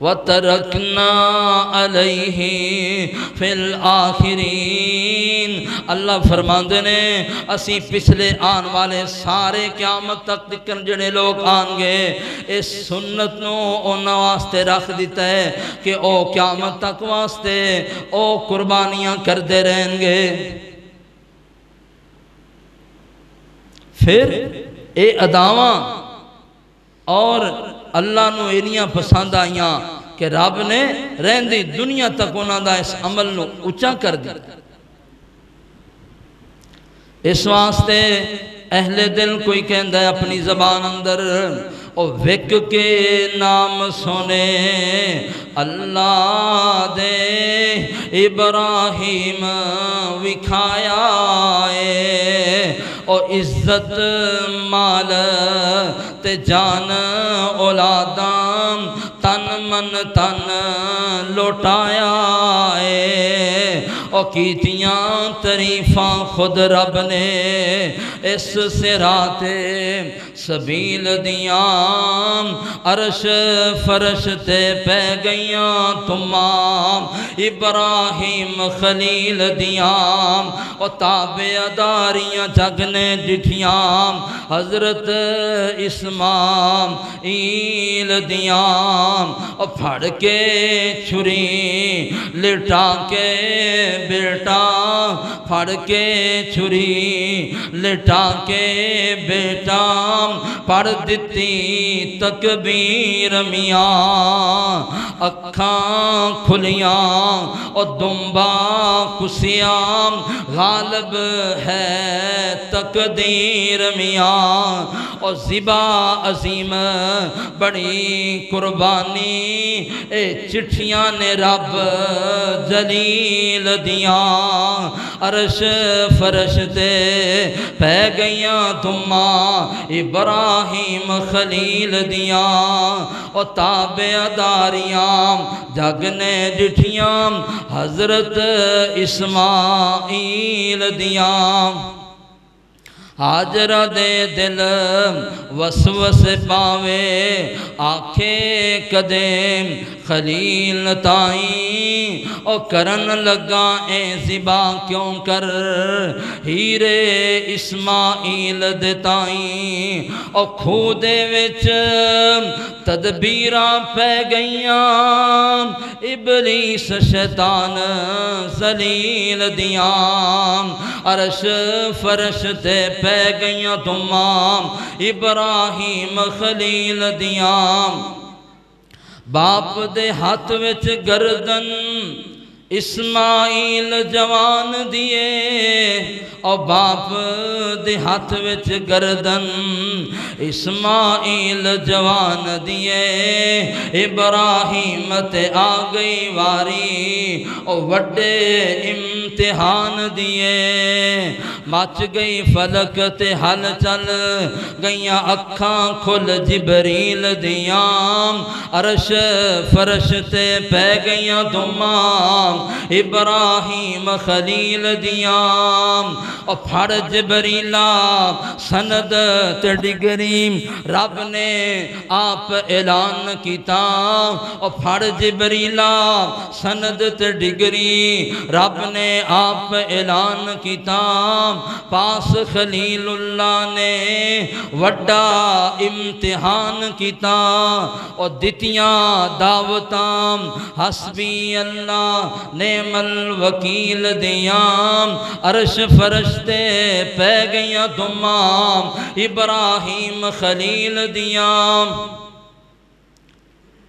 وَتَرَكْنَا عَلَيْهِ فِي الْآخِرِينَ، اللہ فرماندے نے اسی پچھلے آن والے سارے قیامت تک دکھن جڑے لوگ آنگے اس سنت نو انہاں واسطے رکھ دیتا ہے کہ او قیامت تک واسطے او قربانیاں کر دے رہیں گے۔ پھر اے اداواں اور اللہ نو اینیاں پسند آئیاں کہ رب نے رہندی دنیا تک انہاں دا اس عمل نو اچھا کر دیا۔ اس واسطے اہل دل کوئی کہندہ ہے اپنی زبان اندر، او وک کے نام سنے اللہ دے ابراہیم وکھایا ہے، او عزت مال تے جان اولاداں تن من تن لوٹایا ہے، او کیتیاں تعریفاں خود رب نے اس صراط سبیل دیاں، عرش فرش تے پہ گئیاں تمام ابراہیم خلیل دیاں، او تابع داریاں جگ نے ڈٹھیاں حضرت اسماعیل دیاں، او پھڑ کے چھری لٹا کے بیٹا پھڑ کے چھری لٹا کے بیٹا پڑھ دتی تکبیر میاں اکھاں کھلیاں اور دمبا کسیاں غالب ہے تقدیر میاں اور زبا عظیم بڑی قربانی اے چٹھیاں نے رب جلیل دیاں عرش فرش تے پہ گئیاں دماں ابراہیم خلیل دیاں اور تابع داریاں جگ نے ڈٹھیاں حضرت اسماعیل دیاں حاجرہ دے دل وسوس پاوے آنکھیں قدیم خلیل تائیں او کرن لگا اے زبا کیوں کر ہیرے اسماعیل دے تائیں او کھودے وچ تدبیراں پہ گئیاں ابلیس شیطان ذلیل دیاں عرش فرش تے پہ گئیاں تمام ابراہیم خلیل دیاں باپ دے ہاتھ وچ گردن اسماعیل جوان دیے اور باپ دے ہاتھ وچ گردن اسماعیل جوان دیے ابراہیم تے آ گئی واری اور وڈے امتحان دیے مچ گئی فلک تے حل چل گئیاں اکھاں کھل جبریل دیاں عرش فرش تے پہ گئیاں دماں ابراہیم خلیل دیاں اور پھڑ جبریلا سند تے ڈگریم رب نے آپ اعلان کیتا اور پھڑ جبریلا سند تے ڈگری رب نے آپ اعلان کیتا پاس خلیل اللہ نے وڈا امتحان کیتا اور دتیاں دعوتاں حسبی اللہ نعم الوکیل دیاں عرش فرشتے پہ گئیاں دماں ابراہیم خلیل دیاں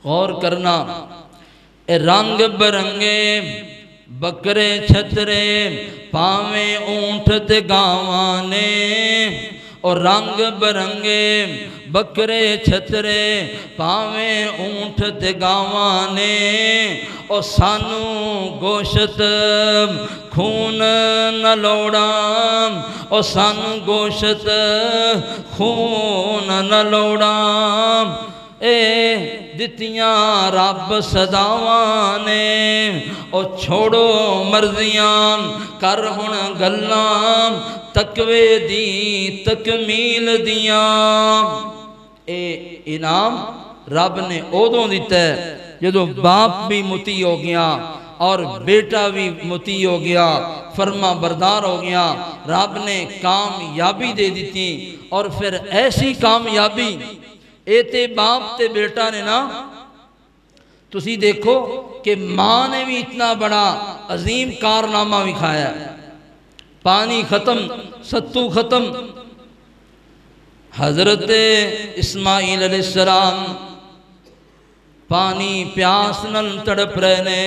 غور کرنا اے رنگ برنگے بکرے چھترے پاویں اونٹ تے گاواں نے اور رنگ برنگے بکرے چھترے پاویں اونٹ تے گاواں نے اور سانو گوشت خون نہ لوڑا اور سانو گوشت خون نہ لوڑا اے دتیاں رب صداواں نے اور چھوڑو مرضیاں کر ہن گلاں تقوی دی تکمیل دیاں اے انعام رب نے ادوں دیتا ہے جدوں باپ بھی متی ہو گیا اور بیٹا بھی متی ہو گیا فرما بردار ہو گیا رب نے کامیابی دے دیتی اور پھر ایسی کامیابی اے تے باپ تے بیٹا نے نا تسی دیکھو کہ ماں نے بھی اتنا بڑا عظیم کارنامہ دکھایا ہے پانی ختم ستو ختم حضرت اسماعیل علیہ السلام پانی پیاس نل تڑپ رہے نے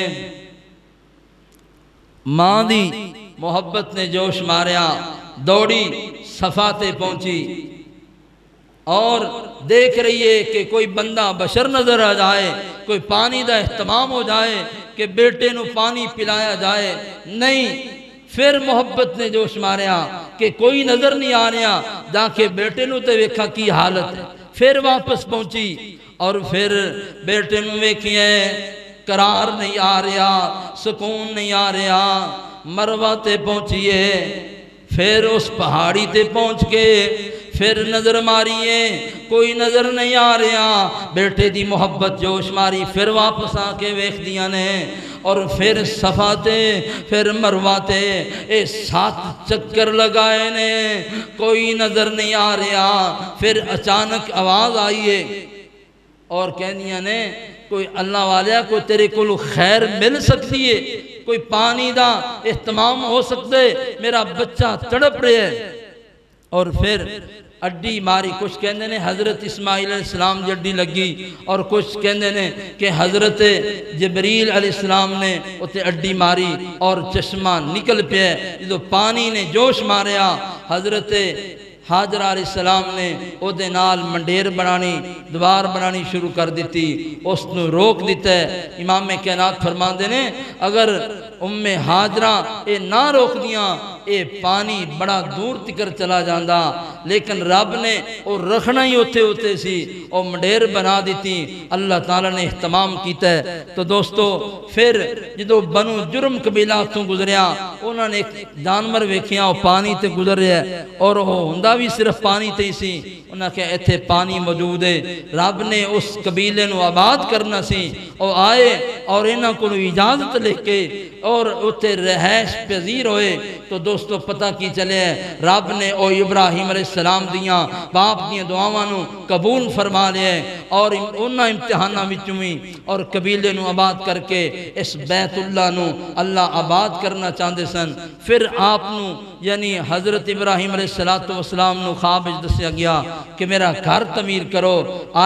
ماں دی محبت نے جوش ماریا دوڑی صفا تے پہنچی اور دیکھ رہی ہے کہ کوئی بندہ بشر نظر آ جائے کوئی پانی دا اہتمام ہو جائے کہ بیٹے نو پانی پلایا جائے نہیں پھر محبت نے جوش ماریا کہ کوئی نظر نہیں آ رہا جا کے بیٹے نو تے ویکھا کی حالت ہے پھر واپس پہنچی اور پھر بیٹے نو ویکھیے قرار نہیں آ رہا سکون نہیں آ رہا مروہ تے پہنچیے پھر اس پہاڑی تے پہنچ کے پھر نظر ماریے کوئی نظر نہیں آ رہا بیٹے دی محبت جوش ماری پھر واپس آ کے ویکھ دیا نے اور پھر صفا تے پھر مروہ تے اے 7 چکر لگائے نے کوئی نظر نہیں آ رہا پھر اچانک آواز آئیے اور کہنیاں نے کوئی اللہ والیا کو تیرے کو خیر مل سکتی ہے کوئی پانی دا اہتمام ہو سکتے، میرا بچہ تڑپ رہے ہے۔ اور پھر اڈی ماری، کچھ کہندے نے حضرت اسماعیل علیہ السلام دی اڈی لگی، اور کچھ کہندے نے کہ حضرت جبریل علیہ السلام نے اتے اڈی ماری اور چشمہ نکل پیا۔ جدو پانی نے جوش ماریا، حضرت حاجرہ علیہ السلام نے او دے نال منڈیر بنانی، دوار بنانی شروع کر دیتی، اس نو روک دیتا ہے۔ امام کائنات فرماندے نے اگر حاجرہ اے نہ روک دیاں اے پانی بڑا دور تکر چلا جاندہ، لیکن رب نے او رکھنا ہی ہوتے سی، او منڈیر بنا دیتی۔ اللہ تعالیٰ نے اہتمام کیتا ہے۔ تو دوستو پھر جدو بنو جرم قبیلہ تو گزریا، انہوں نے ایک جانور ویکھیاں او پانی تے گزر رہا ہے، اور وہ ہندہ بھی صرف پانی تے ہی سی۔ انہوں نے کہا ایتھے پانی موجود ہے، رب نے اس قبیلے نو آباد کرنا سی۔ او آئے اور انہوں کو اجازت لے کے اور اتے رہائش پذیر ہوئے۔ تو دوستو پتہ کی چلے ہے رب نے او ابراہیم علیہ السلام دیاں باپ دیاں دعاواں قبول فرما لیا ہے، اور انہاں امتحانہ وچویں اور قبیلے نو آباد کر کے اس بیت اللہ نو اللہ آباد کرنا چاہندے سن۔ پھر آپ نو یعنی حضرت ابراہیم علیہ السلام نو خواب دسیا گیا کہ میرا گھر تعمیر کرو۔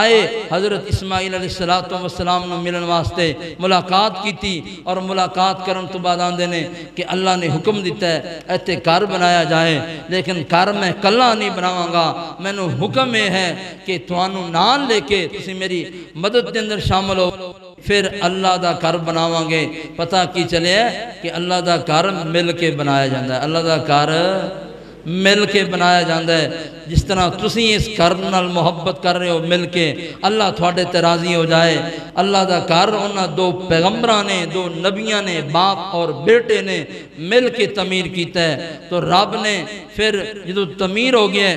آئے حضرت اسماعیل علیہ السلام نو ملن واسطے ملاقات کی تھی، اور ملاقات کرن تو بعد آندے نے کہ اللہ نے حکم دیتا ہے ایتے گھر بنایا جائے، لیکن گھر میں کلا نہیں بناواں گا، میں نو حکم ہے کہ توانو نال لے کے تسی میری مدد کے اندر شامل ہو، پھر اللہ دا گھر بناواں گے۔ پتہ کی چلے ہے کہ اللہ دا گھر مل کے بنایا جاندہ ہے، اللہ دا گھر مل کے بنایا جاندہ ہے۔ جس طرح تسی اس گھر نال محبت کر رہے ہو مل کے، اللہ تھوڑے تے راضی ہو جائے۔ اللہ دا گھر انہاں دو پیغمبراں نے، دو نبیاں نے، باپ اور بیٹے نے مل کے تعمیر کیتا ہے۔ تو رب نے پھر جدو تعمیر ہو گیا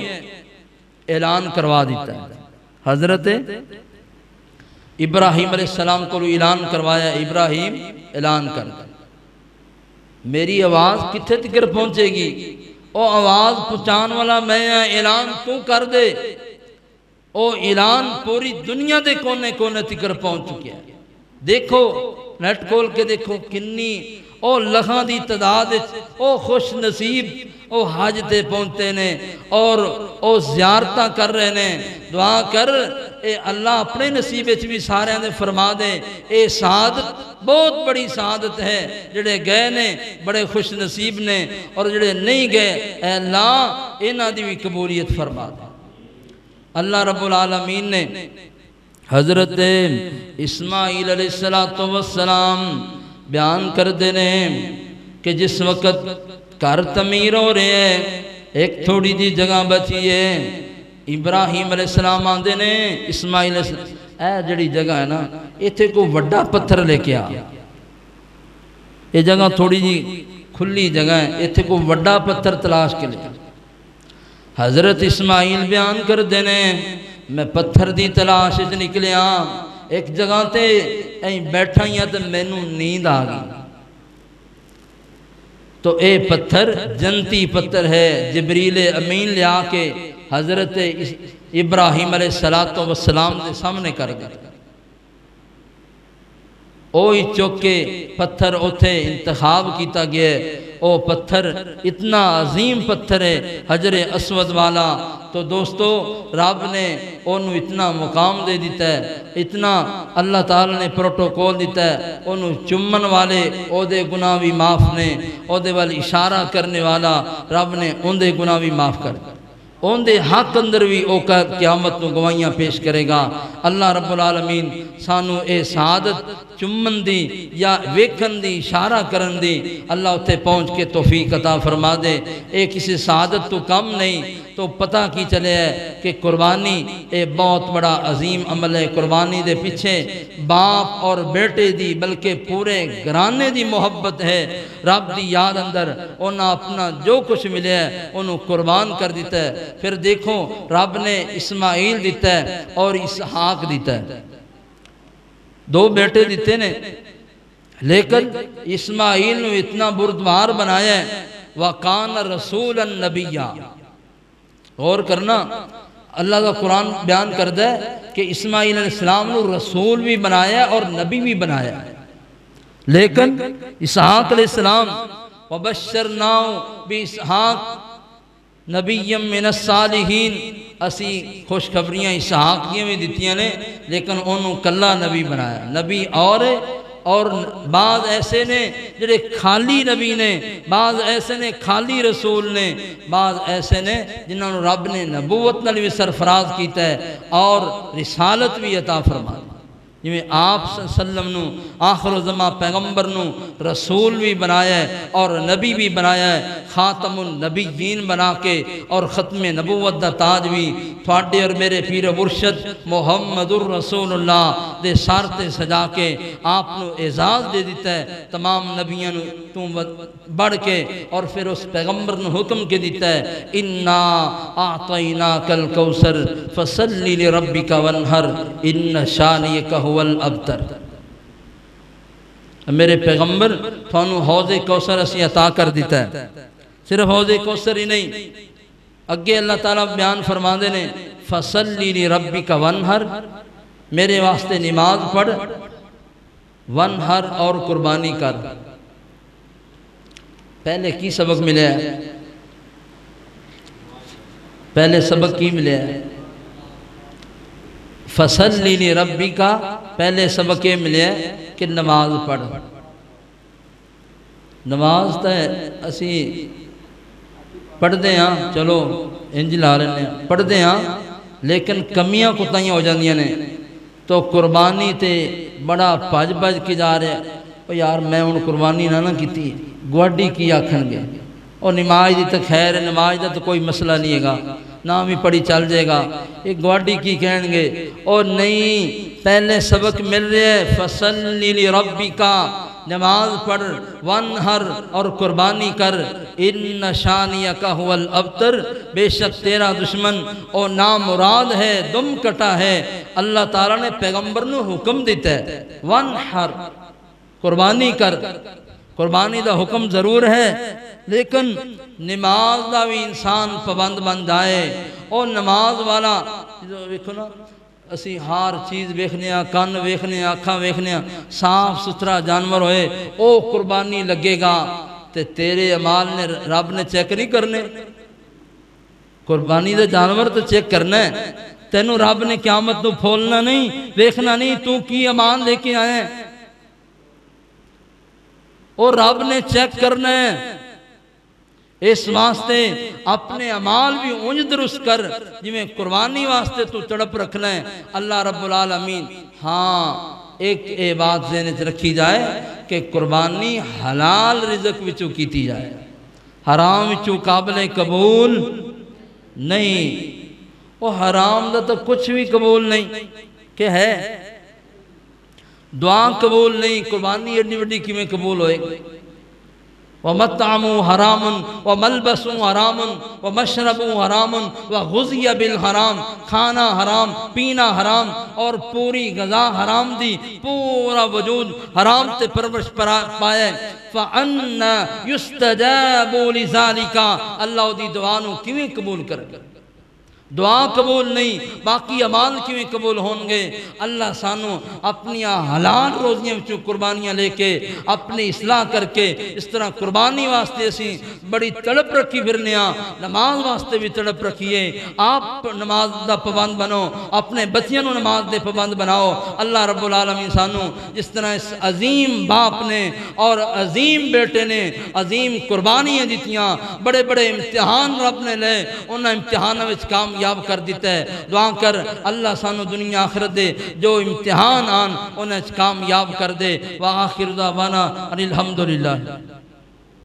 اعلان کروا دیتا ہے۔ حضرت ابراہیم علیہ السلام کو اعلان کروایا، ابراہیم اعلان کر میری آواز کتھے تکر پہنچے گی؟ او آواز پہنچان والا میں اعلان تو کر دے۔ او اعلان پوری دنیا دے کونے کونے تکر پہنچ چکیا ہے۔ دیکھو نیٹ کھول کے دیکھو کنی او لکھاں دی تعداد، او خوش نصیب او حج تے پہنچتے نے اور او زیارتاں کر رہے نے۔ دعا کر اے اللہ اپنے نصیب وچ بھی سارے نے فرما دے، اے سعادت بہت بڑی سعادت ہے۔ جڑے گئے نے بڑے خوش نصیب نے، اور جڑے نہیں گئے اے اللہ انہاں دی بھی قبولیت فرما دے۔ اللہ رب العالمین نے حضرت اسماعیل علیہ السلام بیان کر دینے کہ جس وقت گھر تعمیر ہو رہے ہیں، ایک تھوڑی دی جگہ بچی ہے، ابراہیم علیہ السلام آندے نے اسماعیل علیہ السلام اے جڑی جگہ ہے نا ایتھے کو وڈا پتھر لے کے آ۔ یہ جگہ تھوڑی جی کھلی جگہ ہے، ایتھے کو وڈا پتھر تلاش کے لئے۔ حضرت اسماعیل بیان کر دینے میں پتھر دی تلاش اچھ نکلیا، ایک جگہ تے بیٹھا ہی تو میں نو نیند آگئی۔ تو اے پتھر جنتی پتھر ہے، جبریل امین لے آکے حضرت ابراہیم علیہ السلام دے سامنے کر گئے۔ اوہی چوکے پتھر اوتھے انتخاب کیتا گیا ہے۔ او پتھر اتنا عظیم پتھر ہے، حجر اسود والا۔ تو دوستو رب نے انہوں اتنا مقام دے دیتا ہے، اتنا اللہ تعالیٰ نے پروٹوکول دیتا ہے، انہوں چمن والے او دے گناہ بھی معاف نے، او دے والی اشارہ کرنے والا رب نے ان دے گناہ بھی معاف کر دیا۔ ان دے حق اندر بھی او کا قیامت نو گوائیاں پیش کرے گا۔ اللہ رب العالمین سانو اے سعادت چمن دی یا ویکھن دی اشارہ کرن دی اللہ اتے پہنچ کے توفیق عطا فرما دے۔ اے کسی سعادت تو کم نہیں۔ تو پتہ کی چلے ہے کہ قربانی اے بہت بڑا عظیم عمل ہے۔ قربانی دے پیچھے باپ اور بیٹے دی بلکہ پورے گھرانے دی محبت ہے۔ رب دی یاد اندر انہاں اپنا جو کچھ ملے ہے انہوں قربان کر دیتا ہے۔ پھر دیکھو رب نے اسماعیل دیتا ہے اور اسحاق دیتا ہے، دو بیٹے دیتے نے، لیکن اسماعیل نے اتنا بردبار بنایا ہے وَقَانَ رَسُولًا نَبِيًّا۔ غور کرنا اللہ کا قرآن بیان کرتا ہے کہ اسماعیل علیہ السلام نے رسول بھی بنایا اور نبی بھی بنایا ہے۔ لیکن اسحاق علیہ السلام وبشرناہ باسحاق نبی من الصالحین، اسی خوشخبریاں اسحاق دیاں بھی دیتیاں نے، لیکن انہوں کلا نبی بنایا۔ نبی اور بعض ایسے نے جڑے خالی نبی نے، بعض ایسے نے خالی رسول نے، بعض ایسے نے جنہوں نے رب نے نبوت نال بھی سرفراز کیتا ہے اور رسالت بھی عطا فرما۔ جویں آپ صلی اللہ علیہ وسلم نو آخر الزمان پیغمبر نو رسول بھی بنایا ہے اور نبی بھی بنایا ہے، خاتم النبیین بنا کے اور ختم نبوت دا تاج بھی تھوڑے اور میرے پیر مرشد محمد الرسول اللہ دے سارتے سجا کے آپ نو اعزاز دے دیتا ہے تمام نبیوں تو بڑھ کے، اور پھر اس پیغمبر نو حکم کے دیتا ہے اِنَّا أَعْطَيْنَاكَ الْكَوْثَرَ فَصَلِّ لِرَبِّكَ وَانْحَرْ إِنَّ شَانِئَكَ هُوَ الْأَبْتَرُ۔ میرے پیغمبر تھانو حوض کوثر اسی عطا کر دیتا ہے۔ صرف حوض کوثر ہی نہیں، اگے اللہ تعالیٰ بیان فرما دے نے فَصَلِّ لِرَبِّكَ وَانْحَرْ، میرے واسطے نماز پڑھ، وَانْحَرْ اور قربانی کر۔ پہلے کی سبق ملے ہے؟ پہلے سبق کی ملے ہے؟ فَصَلِّ لِرَبِّكَ، پہلے سبق یہ ملے ہے کہ نماز پڑھ۔ نماز تو اسی پڑھ دے ہاں، چلو انج لا رہے ہیں پڑھ دے ہاں، لیکن کمیاں کتائیاں ہو جاندیاں نے تو قربانی تے بڑا بھج کے جا رہے ہیں۔ یار میں ان قربانی نہ کیتی، گواڈی کی آکھن گے، اور نماز دی تو خیر ہے، نماز دا تو کوئی مسئلہ نہیں ہے گا، نام ہی پڑھی چل جائے گا، ایک گواڈی کی کہیں گے۔ اور نہیں، پہلے سبق مل رہے ہیں فَصَلِّ لِرَبِّكَ، نماز پڑھ، وَانْحَرْ اور قربانی کر، إِنَّ شَانِئَكَ هُوَ الْأَبْتَرُ، بے شک تیرا دشمن اور نامراد ہے، دم کٹا ہے۔ اللہ تعالیٰ نے پیغمبر نے حکم دیتا ہے وَانْحَرْ، قربانی کر۔ قربانی دا حکم ضرور ہے، لیکن نماز دا بھی انسان پابند بن جائے، اور نماز والا دیکھو نا، اسی ہار چیز ویکھنے ہاں، کان ویکھنے ہاں، آنکھاں ویکھنے ہاں، صاف ستھرا جانور ہوئے او قربانی لگے گا تے تیرے عمال نے رب نے چیک نہیں کرنے؟ قربانی دا جانور تو چیک کرنا ہے، تینوں رب نے قیامت تو پھولنا نہیں، ویکھنا نہیں تو کی عمال لے کے آئے ہیں، اور رب نے چیک کرنا ہے۔ اس واسطے اپنے عمال بھی اونج درست کر جویں قربانی واسطے تو تڑپ رکھنا ہے اللہ رب العالمین۔ ہاں ایک بات ذہن وچ رکھی جائے کہ قربانی حلال رزق وچوں کیتی جائے، حرام وچوں قابل قبول نہیں۔ وہ حرام دا تو کچھ بھی قبول نہیں کہ ہے، دعا قبول نہیں، قربانی ایڈی وڈی کیویں قبول ہوئے گی؟ وَمَطْعَمُوا حَرَامٌ وَمَلْبَسُوا حَرَامٌ وَمَشْرَبُوا حَرَامٌ وَغُذِيَ بِالْحَرَام، کھانا حرام، پینا حرام، اور پوری غذا حرام دی، پورا وجود حرام تے پرورش پائے۔ فَأَنَّا يُسْتَجَابُ لِذَالِكَ، اللہ دی دعا نو کیویں قبول کرے؟ دعا قبول نہیں، باقی عمال کیویں قبول ہوں گے؟ اللہ سانو اپنی حلال روزیاں وچوں قربانیاں لے کے اپنی اصلاح کر کے اس طرح قربانی واسطے اسی بڑی تڑپ رکھی پھرنے، نماز واسطے بھی تڑپ رکھیے۔ آپ نماز دا پابند بنو، اپنے بچیاں نو نماز دے پابند بناؤ۔ اللہ رب العالمین سانو جس طرح اس عظیم باپ نے اور عظیم بیٹے نے عظیم قربانیاں دیتیاں، بڑے بڑے امتحان رب نے لے، انہاں امتحاناں وچ کامیاب کر دیتا ہے۔ دعا کر اللہ سانو دنیا آخرت دے جو امتحان آن انہیں کامیاب کر دے۔ وآخر دعوانا ان الحمدللہ۔